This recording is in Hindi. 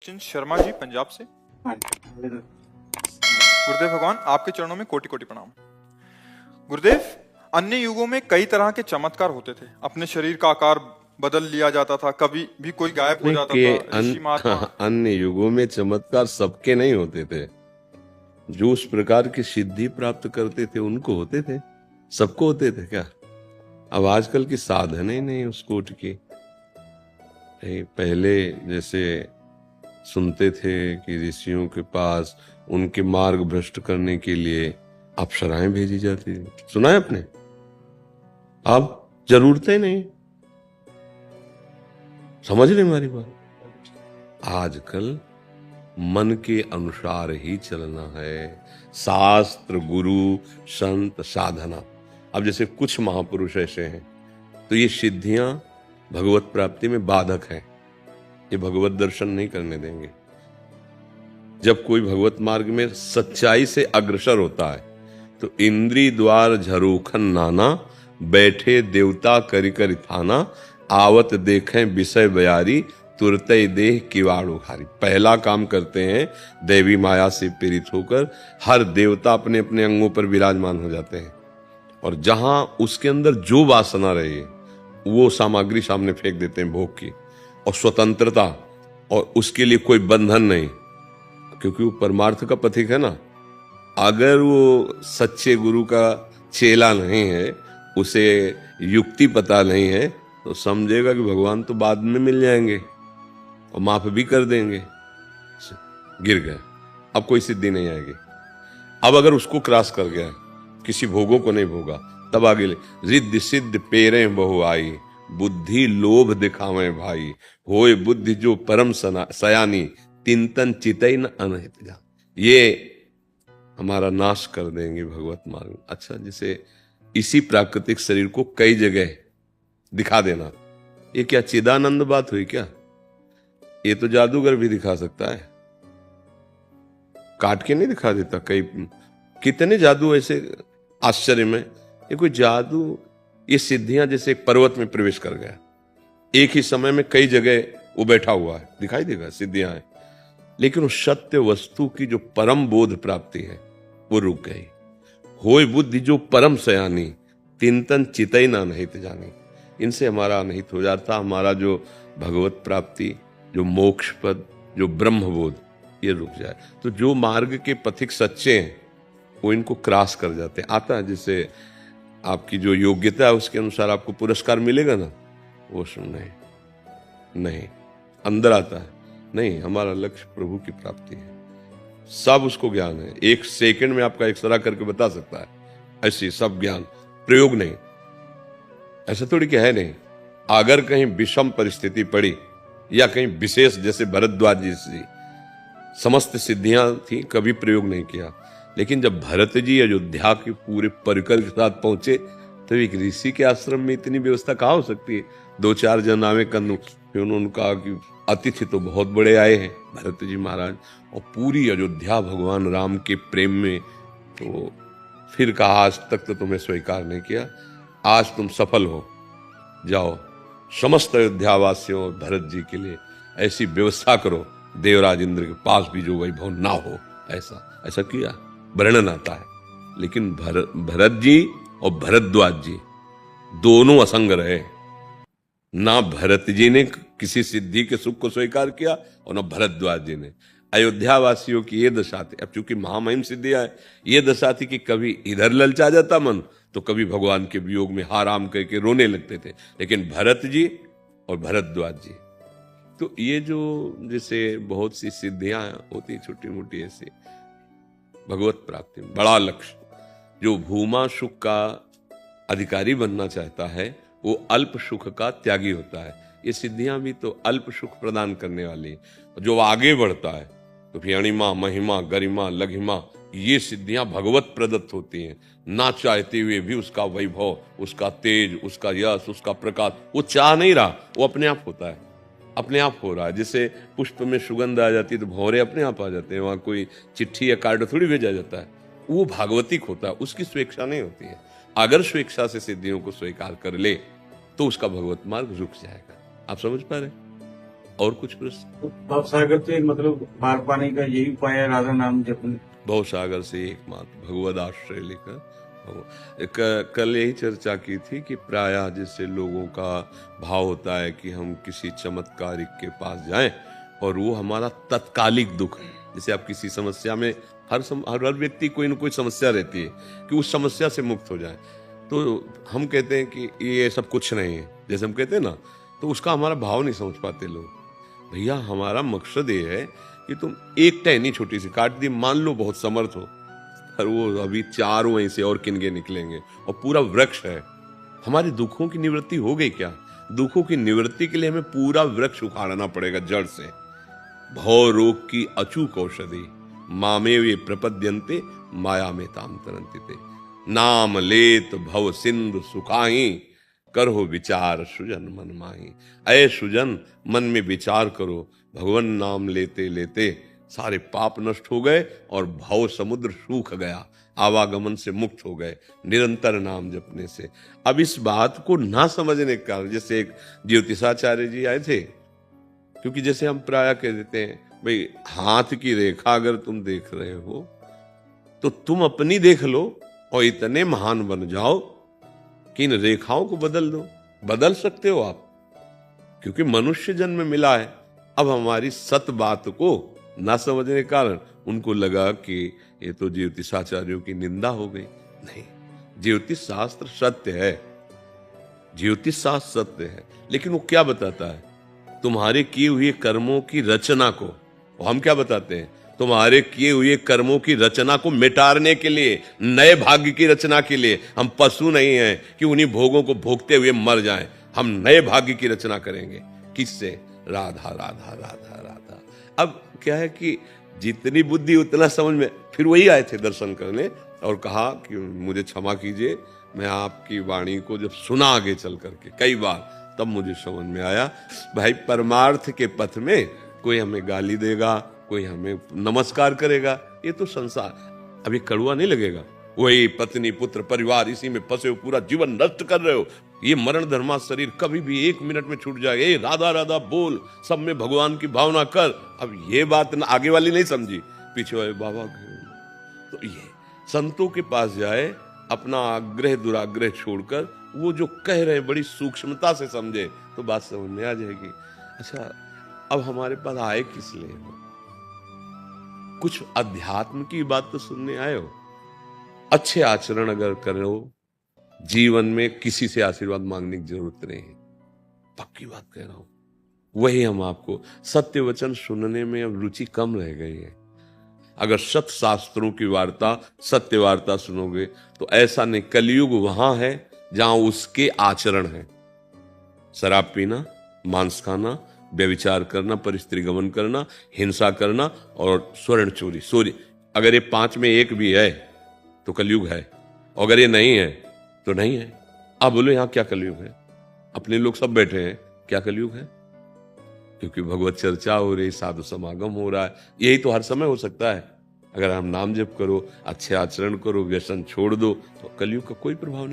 चिंत शर्मा जी पंजाब से। गुरुदेव भगवान आपके चरणों में कोटि कोटि प्रणाम। गुरुदेव, अन्य युगों में कई तरह के चमत्कार होते थे। अपने शरीर का आकार बदल लिया जाता था, कभी भी कोई गायब हो जाता था। ऋषि महात्मा अन्य युगों में चमत्कार सबके नहीं होते थे। जो उस प्रकार की सिद्धि प्राप्त करते थे उनको होते थे, सबको होते थे क्या? अब आजकल की साधन ही नहीं उस कोट की। पहले जैसे सुनते थे कि ऋषियों के पास उनके मार्ग भ्रष्ट करने के लिए अप्सराएं भेजी जाती थी, सुना है आपने? अब जरूरत ही नहीं। समझ रहे हमारी बात? आजकल मन के अनुसार ही चलना है। शास्त्र, गुरु, संत, साधना। अब जैसे कुछ महापुरुष ऐसे हैं तो ये सिद्धियां भगवत प्राप्ति में बाधक हैं, ये भगवत दर्शन नहीं करने देंगे। जब कोई भगवत मार्ग में सच्चाई से अग्रसर होता है तो इंद्री द्वार झरोखन नाना, बैठे देवता करि करि थाना, आवत देखें विषय बयारी, तुरते देह किवाड़ उखारी। पहला काम करते हैं, देवी माया से पीड़ित होकर हर देवता अपने अपने अंगों पर विराजमान हो जाते हैं और जहां उसके अंदर जो वासना रही वो सामग्री सामने फेंक देते हैं भोग की, और स्वतंत्रता, और उसके लिए कोई बंधन नहीं, क्योंकि वो परमार्थ का पथिक है ना। अगर वो सच्चे गुरु का चेला नहीं है, उसे युक्ति पता नहीं है, तो समझेगा कि भगवान तो बाद में मिल जाएंगे और माफ भी कर देंगे। गिर गया, अब कोई सिद्धि नहीं आएगी। अब अगर उसको क्रॉस कर गया, किसी भोगों को नहीं भोगा, तब आगे ले रिद्ध सिद्ध पेरे बहु आई, बुद्धि लोभ दिखावे भाई, होए बुद्धि जो परम सयानी, तिंतन चितई न अनहित जा। ये हमारा नाश कर देंगे भगवत मार्ग। अच्छा, जैसे इसी प्राकृतिक शरीर को कई जगह दिखा देना, ये क्या चिदानंद बात हुई क्या? ये तो जादूगर भी दिखा सकता है, काट के नहीं दिखा देता। कई कितने जादू ऐसे आश्चर्य में। ये कोई जादू, ये सिद्धियां जैसे एक पर्वत में प्रवेश कर गया, एक ही समय में कई जगह वो बैठा हुआ है, दिखाई देगा सिद्धियां हैं, लेकिन उस सत्य वस्तु की जो परम बोध प्राप्ति है वो रुक गई। होय बुद्धि जो परम सयानी, तिंतन चितई ना अनहित जानी। इनसे हमारा अनहित हो जाता, हमारा जो भगवत प्राप्ति, जो मोक्ष पद, जो ब्रह्म बोध, ये रुक जाए। तो जो मार्ग के पथिक सच्चे हैं वो इनको क्रॉस कर जाते हैं। आता है जैसे आपकी जो योग्यता है उसके अनुसार आपको पुरस्कार मिलेगा ना, वो सुन नहीं अंदर आता है। नहीं, हमारा लक्ष्य प्रभु की प्राप्ति है, सब उसको ज्ञान है। एक सेकंड में आपका एक्सरा करके बता सकता है, ऐसी सब ज्ञान, प्रयोग नहीं। ऐसा थोड़ी कि है नहीं। अगर कहीं विषम परिस्थिति पड़ी या कहीं विशेष, जैसे भरद्वाज जी समस्त सिद्धियां थी, कभी प्रयोग नहीं किया, लेकिन जब भरत जी अयोध्या के पूरे परिकर के साथ पहुंचे तो एक ऋषि के आश्रम में इतनी व्यवस्था कहाँ हो सकती है? 2-4 जन आवे कन्नु, फिर उन्होंने कहा कि अतिथि तो बहुत बड़े आए हैं भरत जी महाराज, और पूरी अयोध्या भगवान राम के प्रेम में। तो फिर कहा आज तक तो तुम्हें स्वीकार नहीं किया, आज तुम सफल हो, जाओ समस्त अयोध्या वासियों और भरत जी के लिए ऐसी व्यवस्था करो, देवराज इंद्र के पास भी जो वैभव ना हो। ऐसा किया, वर्णन आता है। लेकिन भरत जी और भरद्वाज जी दोनों असंग रहे। ना भरत जी ने किसी सिद्धि के सुख को स्वीकार किया और ना भरद्वाज जी ने। अयोध्या वासियों की ये दशा थी। अब चूंकि महामहिम सिद्धियां है, ये दशा थी कि कभी इधर ललचा जाता मन, तो कभी भगवान के वियोग में हाराम करके रोने लगते थे। लेकिन भरत जी और भरद्वाज जी, तो ये जो जैसे बहुत सी सिद्धियां होती छोटी मोटी, ऐसी भगवत प्राप्ति बड़ा लक्ष्य। जो भूमा सुख का अधिकारी बनना चाहता है वो अल्प सुख का त्यागी होता है। ये सिद्धियां भी तो अल्प सुख प्रदान करने वाली। जो आगे बढ़ता है तो फिर अणिमा, महिमा, गरिमा, लघिमा, ये सिद्धियां भगवत प्रदत्त होती हैं। ना चाहते हुए भी उसका वैभव, उसका तेज, उसका यश, उसका प्रकाश, वो चाह नहीं रहा, वो अपने आप होता है, अपने आप हो रहा है। जैसे पुष्प में सुगंध आ जाती है तो भौरे अपने आप आ जाते हैं, वहां कोई चिट्ठी या कार्ड थोड़ी भेजा जाता है। वो भागवतिक होता है, उसकी स्वेच्छा नहीं होती है। अगर स्वेच्छा से सिद्धियों को स्वीकार कर ले तो उसका भगवत मार्ग रुक जाएगा। आप समझ पा रहे? और कुछ प्रश्न? भवसागर से मतलब पार पाने का यही उपाय है, राधा नाम जपने। भवसागर से एकमात्र भगवद आश्रय लेकर कल यही चर्चा की थी कि प्रायः जैसे लोगों का भाव होता है कि हम किसी चमत्कारिक के पास जाएं और वो हमारा तत्कालिक दुख, जैसे आप किसी समस्या में हर व्यक्ति कोई न कोई समस्या रहती है कि उस समस्या से मुक्त हो जाए, तो हम कहते हैं कि ये सब कुछ नहीं है, जैसे हम कहते हैं ना, तो उसका हमारा भाव नहीं समझ पाते लोग। भैया हमारा मकसद ये है कि तुम एक टहनी छोटी सी काट दी, मान लो बहुत समर्थ हो, पर वो अभी 4 वहीं से और किनके निकलेंगे और पूरा वृक्ष है। हमारे दुखों की निवृत्ति हो गई क्या? दुखों की निवृत्ति के लिए हमें पूरा वृक्ष उखाड़ना पड़ेगा जड़ से। भव रोग की अचूक औषधि मामे वे प्रपद्यन्ते माया में ताम तरंतिते। नाम लेत भव सिंधु सुखाही करो विचार सुजन मन माही। अय सुजन मन में विचार करो, भगवान नाम लेते लेते सारे पाप नष्ट हो गए और भव समुद्र सूख गया, आवागमन से मुक्त हो गए निरंतर नाम जपने से। अब इस बात को ना समझने के कारण, जैसे एक ज्योतिषाचार्य जी आए थे, क्योंकि जैसे हम प्राय कह देते हैं भाई हाथ की रेखा अगर तुम देख रहे हो तो तुम अपनी देख लो और इतने महान बन जाओ कि इन रेखाओं को बदल दो। बदल सकते हो आप, क्योंकि मनुष्य जन्म मिला है। अब हमारी सत बात को ना समझने के कारण उनको लगा कि ये तो ज्योतिषाचार्यों की निंदा हो गई। नहीं, ज्योतिष शास्त्र सत्य है, ज्योतिष शास्त्र सत्य है, लेकिन वो क्या बताता है? तुम्हारे किए हुए कर्मों की रचना को, और हम क्या बताते हैं? तुम्हारे किए हुए कर्मों की रचना को मिटाने के लिए, नए भाग्य की रचना के लिए। हम पशु नहीं हैं कि उन्हीं भोगों को भोगते हुए मर जाएं। हम नए भाग्य की रचना करेंगे। किससे? राधा राधा राधा राधा। अब क्या है कि जितनी बुद्धि उतना समझ में। फिर वही आए थे दर्शन करने और कहा कि मुझे क्षमा कीजिए, मैं आपकी वाणी को जब सुना आगे चल करके कई बार, तब मुझे समझ में आया भाई परमार्थ के पथ में कोई हमें गाली देगा, कोई हमें नमस्कार करेगा, ये तो संसार। अभी कड़वा नहीं लगेगा? वही पत्नी पुत्र परिवार इसी में फंसे हो, पूरा जीवन नष्ट कर रहे हो। ये मरण धर्मा शरीर कभी भी 1 मिनट में छूट जाएगा। ये राधा राधा बोल, सब में भगवान की भावना कर। अब ये बात ना आगे वाली नहीं समझी, पीछे वाले बाबा तो ये संतों के पास जाए, अपना आग्रह दुराग्रह छोड़कर वो जो कह रहे बड़ी सूक्ष्मता से समझे तो बात समझ में आ जाएगी। अच्छा, अब हमारे पास आए किस लिए हो? कुछ अध्यात्म की बात तो सुनने आए हो। अच्छे आचरण अगर करो, जीवन में किसी से आशीर्वाद मांगने की जरूरत नहीं है। पक्की बात कह रहा हूं। वही हम आपको सत्य वचन सुनने में अब रुचि कम रह गई है। अगर सत्य शास्त्रों की वार्ता, सत्य वार्ता सुनोगे तो ऐसा नहीं, कलयुग वहां है जहां उसके आचरण है। शराब पीना, मांस खाना, व्यभिचार करना, परिस्त्री गमन करना, हिंसा करना और स्वर्ण चोरी। अगर ये 5 में एक भी है तो कलयुग है, और अगर ये नहीं है तो नहीं है। आप बोलो यहां क्या कलयुग है? अपने लोग सब बैठे हैं, क्या कलयुग है? क्योंकि भगवत चर्चा हो रही, साधु समागम हो रहा है। यही तो हर समय हो सकता है। अगर हम नाम जप करो, अच्छे आचरण करो, व्यसन छोड़ दो, तो कलयुग का कोई प्रभाव नहीं